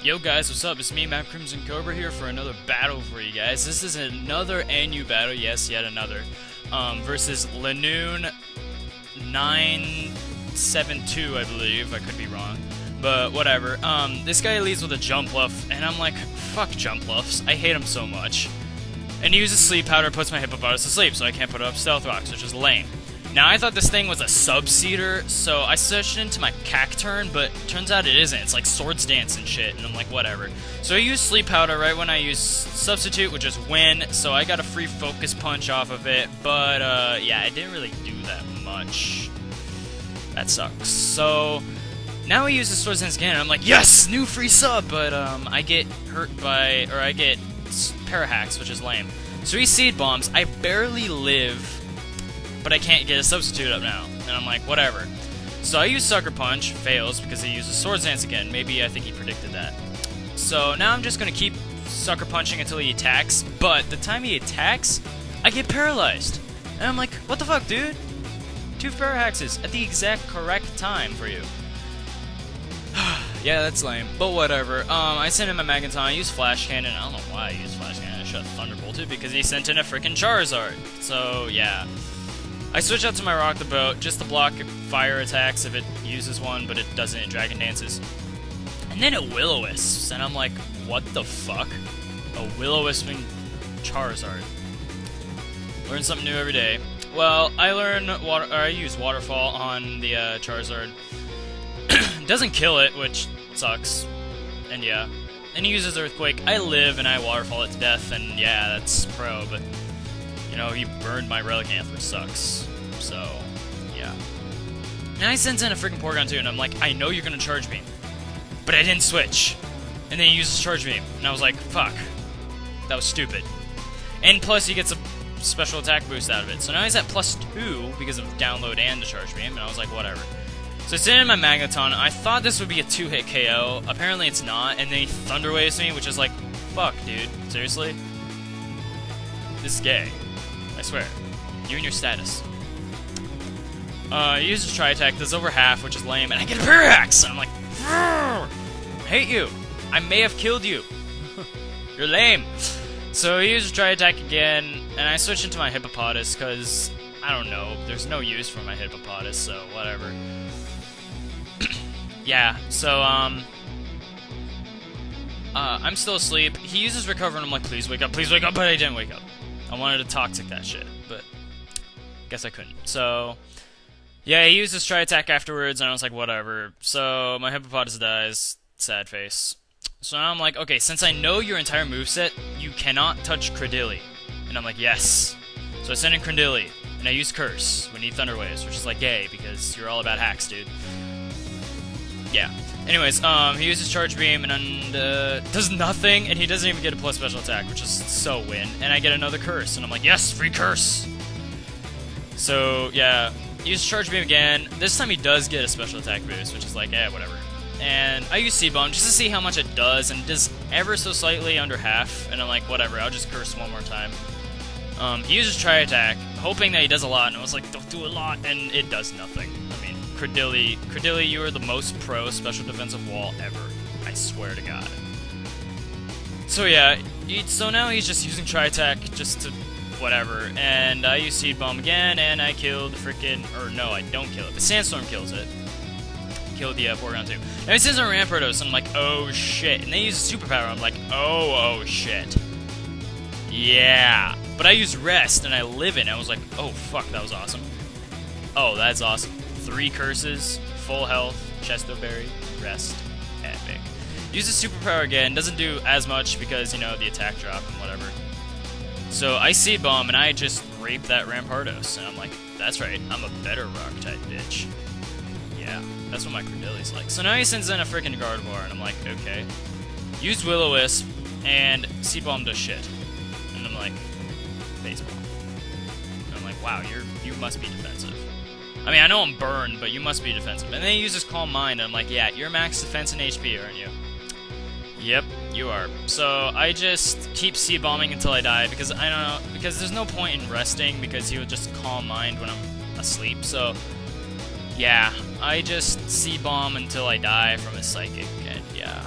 Yo guys, what's up? It's me, MapCRim and Cobra here for another battle for you guys. This is another NU battle, yes, yet another, versus Linoone927, I believe. I could be wrong, but whatever. This guy leads with a jump bluff, and I'm like, fuck jump bluffs. I hate them so much. And he uses sleep powder, puts my hippopotamus to sleep, so I can't put up stealth rocks, which is lame. Now, I thought this thing was a sub-seeder, so I switched into my cack turn, but turns out it isn't. It's like Swords Dance and shit, and I'm like, whatever. So I used Sleep Powder right when I used Substitute, which is Win, so I got a free Focus Punch off of it, but, yeah, I didn't really do that much. That sucks. So, now he uses Swords Dance again, and I'm like, yes! New free sub! But, I get hurt by, or I get Parahacks, which is lame. So he Seed Bombs, I barely live, but I can't get a substitute up now. And I'm like, whatever. So I use Sucker Punch, fails, because he uses Swords Dance again. Maybe I think he predicted that. So now I'm just going to keep Sucker Punching until he attacks, but the time he attacks, I get paralyzed. And I'm like, what the fuck, dude? 2 Parahaxes at the exact correct time for you. Yeah, that's lame, but whatever. I sent in my Magaton, I used Flash Cannon. I don't know why I used Flash Cannon. I should have Thunderbolted because he sent in a freaking Charizard. So, yeah. I switch out to my Rock the Boat just to block fire attacks if it uses one, but it doesn't in Dragon Dances. And then it Will-O-Wisps, and I'm like, what the fuck? A Will-O-Wisping Charizard. Learn something new every day. Well, I use Waterfall on the Charizard. Doesn't kill it, which sucks. And yeah. And he uses Earthquake. I live and I Waterfall it to death, and yeah, that's pro, but you know, he burned my Relicanth, which sucks. So, yeah. And I sent in a freaking Porygon too, and I'm like, I know you're gonna Charge Beam. But I didn't switch. And then he uses Charge Beam. And I was like, fuck. That was stupid. And plus, he gets a special attack boost out of it. So now he's at +2 because of Download and the Charge Beam, and I was like, whatever. So I sent in my Magneton. I thought this would be a 2-hit KO. Apparently it's not, and then he Thunder Waves me, which is like, fuck, dude. Seriously? This is gay. I swear. You and your status. He uses Tri-Attack, does over half, which is lame, and I get a Parahax! I'm like, I hate you! I may have killed you! You're lame! So he uses Tri-Attack again, and I switch into my Hippopotas, because, I don't know, there's no use for my Hippopotas, so whatever. Yeah, so, I'm still asleep. He uses Recover, and I'm like, please wake up, but I didn't wake up. I wanted to Toxic that shit, but guess I couldn't. So, yeah, he uses Tri-Attack afterwards, and I was like, whatever. So, my Hippopotas dies. Sad face. So now I'm like, okay, since I know your entire moveset, you cannot touch Cradilly. And I'm like, yes. So I send in Cradilly, and I use Curse. We need Thunder Waves, which is like gay, because you're all about hacks, dude. Yeah. Anyways, he uses Charge Beam and does nothing, and he doesn't even get a plus special attack, which is so win. And I get another Curse, and I'm like, yes, free Curse! So, yeah, use Charge Beam again. This time he does get a special attack boost, which is like, eh, whatever. And I use Seed Bomb just to see how much it does, and it does ever so slightly under half, and I'm like, whatever, I'll just Curse one more time. He uses Tri-Attack, hoping that he does a lot, and I was like, don't do a lot, and it does nothing. Cradilly, you are the most pro special defensive wall ever. I swear to God. So yeah, so now he's just using Tri-Attack just to whatever, and I use Seed Bomb again, and I kill the freaking, or no, I don't kill it, but Sandstorm kills it. Kill the Porygon too. Now he sends a Rampardos, and I'm like, oh shit, and they use a Superpower, I'm like, oh shit. Yeah, but I use Rest, and I live it, and I was like, oh fuck, that was awesome. Oh, that's awesome. 3 curses, full health, Chesto Berry, Rest, epic. Uses Superpower again, doesn't do as much because, you know, the attack drop and whatever. So I Seed Bomb and I just rape that Rampardos, and I'm like, that's right, I'm a better rock type bitch. Yeah, that's what my Cradilly's like. So now he sends in a freaking Gardevoir, and I'm like, okay. Use Will-O-Wisp, and Seed Bomb does shit. And I'm like, Baseball. And I'm like, wow, you must be defensive. I mean, I know I'm burned, but you must be defensive. And then he uses Calm Mind, and I'm like, yeah, you're max defense and HP, aren't you? Yep, you are. So I just keep Seed Bombing until I die, because I don't know, because there's no point in resting, because he would just Calm Mind when I'm asleep. So yeah, I just Seed Bomb until I die from his Psychic, and yeah.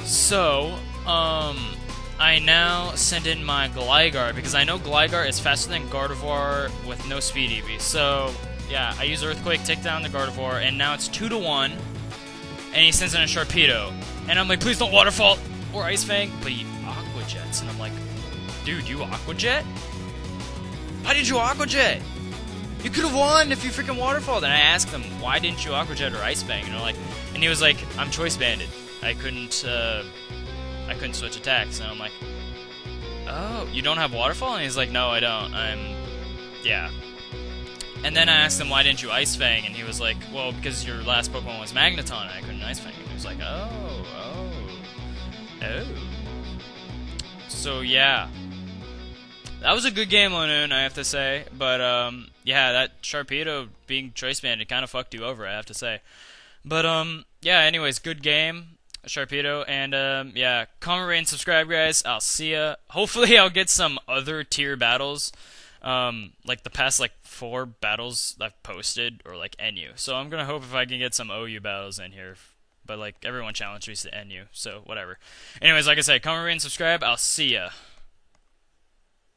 So, I now send in my Gligar, because I know Gligar is faster than Gardevoir with no speed EV. So, yeah, I use Earthquake, take down the Gardevoir, and now it's 2-1, and he sends in a Sharpedo. And I'm like, please don't Waterfall or Ice Fang, but he Aqua Jets, and I'm like, dude, you Aqua Jet? Why did you Aqua Jet? You could have won if you freaking Waterfalled. And I asked him, why didn't you Aqua Jet or Ice Fang? And he was like, I'm Choice Banded. I couldn't switch attacks. And I'm like, oh, you don't have Waterfall? And he's like, no, I don't. Yeah. And then I asked him, why didn't you Ice Fang? And he was like, well, because your last Pokemon was Magneton, and I couldn't Ice Fang. And he was like, oh. So, yeah. That was a good game, Linoone, I have to say. But, yeah, that Sharpedo being Choice Banded kind of fucked you over, I have to say. But, yeah, anyways, good game, Sharpedo. And, yeah, comment, rate, and subscribe, guys. I'll see ya. Hopefully I'll get some other tier battles. Like the past, 4 battles I've posted, or, NU. So I'm gonna hope if I can get some OU battles in here. But, everyone challenged me to NU, so whatever. Anyways, like I said, comment, rate, and subscribe. I'll see ya.